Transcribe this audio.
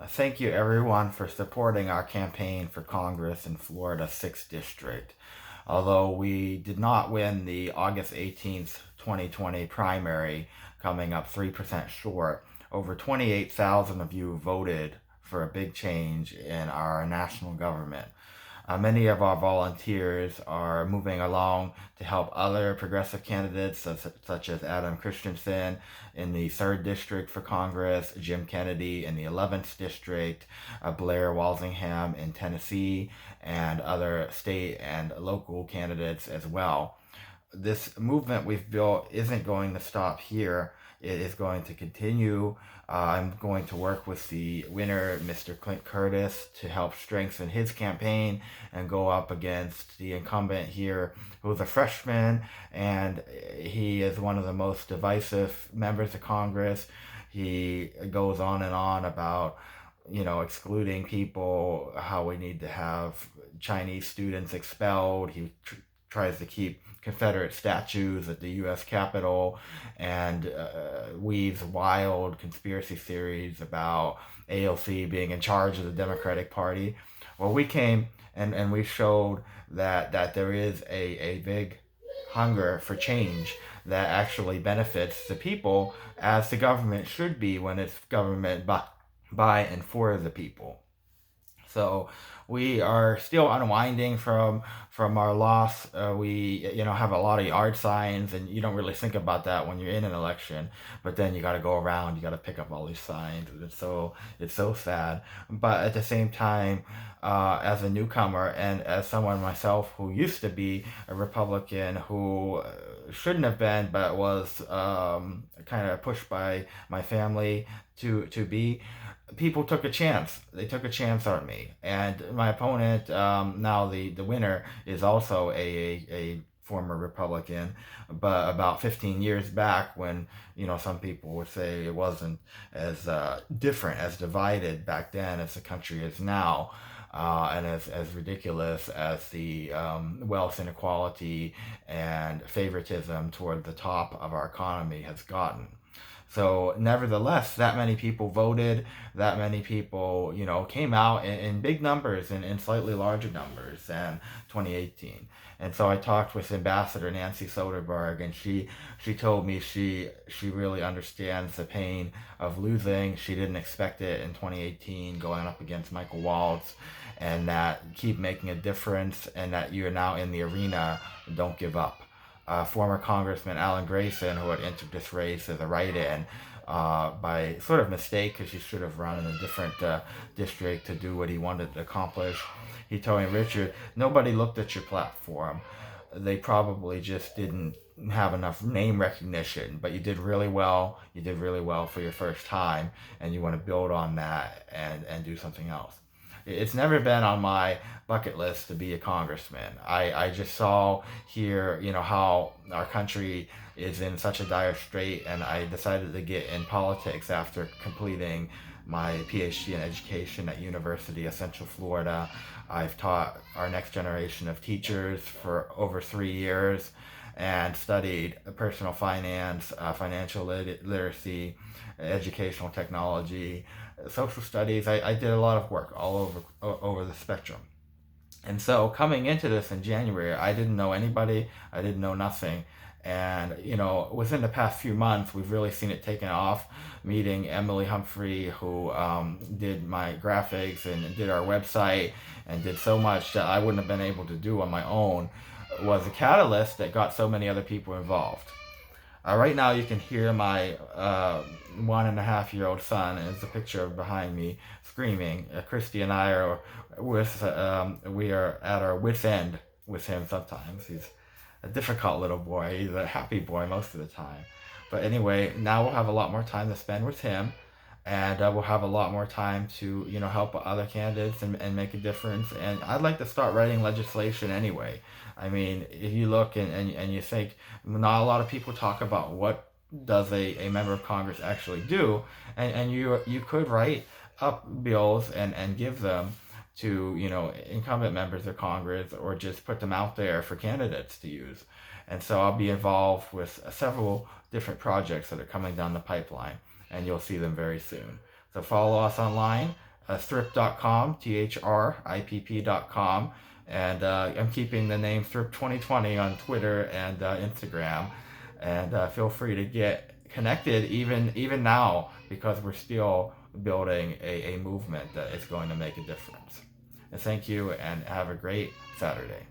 Thank you everyone for supporting our campaign for Congress in Florida's 6th District. Although we did not win the August 18th, 2020 primary, coming up 3% short, over 28,000 of you voted for a big change in our national government. Many of our volunteers are moving along to help other progressive candidates, such as Adam Christensen in the 3rd District for Congress, Jim Kennedy in the 11th District, Blair Walsingham in Tennessee, and other state and local candidates as well. This movement we've built isn't going to stop here. It is going to continue. I'm going to work with the winner, Mr. Clint Curtis, to help strengthen his campaign and go up against the incumbent here, who's a freshman, and he is one of the most divisive members of Congress. He goes on and on about excluding people, how we need to have Chinese students expelled. He tries to keep Confederate statues at the U.S. Capitol and weaves wild conspiracy theories about AOC being in charge of the Democratic Party. Well, we came and we showed that there is a big hunger for change that actually benefits the people, as the government should be when it's government by and for the people. So we are still unwinding from our loss. We have a lot of yard signs, and you don't really think about that when you're in an election. But then you got to go around, you got to pick up all these signs. It's so sad. But at the same time, as a newcomer and as someone myself who used to be a Republican, who shouldn't have been, but was kind of pushed by my family to be, people took a chance. They took a chance on me, and my opponent, now the winner, is also a former Republican. But about 15 years back, when some people would say it wasn't as different, as divided back then as the country is now. And as ridiculous as the wealth inequality and favoritism toward the top of our economy has gotten. So, nevertheless, that many people voted, that many people, came out in big numbers and in slightly larger numbers than 2018. And so I talked with Ambassador Nancy Soderberg, and she told me she really understands the pain of losing. She didn't expect it in 2018, going up against Michael Waltz, and that keep making a difference, and that you're now in the arena. Don't give up. Former Congressman Alan Grayson, who had entered this race as a write-in by sort of mistake, because he should have run in a different district to do what he wanted to accomplish. He told me, Richard, nobody looked at your platform. They probably just didn't have enough name recognition, but you did really well. You did really well for your first time, and you want to build on that and do something else. It's never been on my bucket list to be a congressman. I just saw here, how our country is in such a dire strait, and I decided to get in politics after completing my PhD in education at University of Central Florida. I've taught our next generation of teachers for over 3 years and studied personal finance, financial literacy, educational technology, social studies. I did a lot of work all over the spectrum. And so coming into this in January, I didn't know anybody. I didn't know nothing. And, within the past few months, we've really seen it taken off. Meeting Emily Humphrey, who did my graphics and did our website and did so much that I wouldn't have been able to do on my own, was a catalyst that got so many other people involved. Right now, you can hear my 1.5-year-old son, and it's a picture behind me, screaming. Christy and I are we are at our wits' end with him sometimes. He's a difficult little boy. He's a happy boy most of the time. But anyway, now we'll have a lot more time to spend with him, and we'll have a lot more time to help other candidates and make a difference. And I'd like to start writing legislation anyway. I mean, if you look and you think, not a lot of people talk about what does a member of Congress actually do, and you could write up bills and give them to incumbent members of Congress, or just put them out there for candidates to use. And so I'll be involved with several different projects that are coming down the pipeline, and you'll see them very soon. So follow us online, thripp.com, thripp.com, and I'm keeping the name Thripp 2020 on Twitter and Instagram, and feel free to get connected even now, because we're still building a movement that is going to make a difference. And thank you, and have a great Saturday.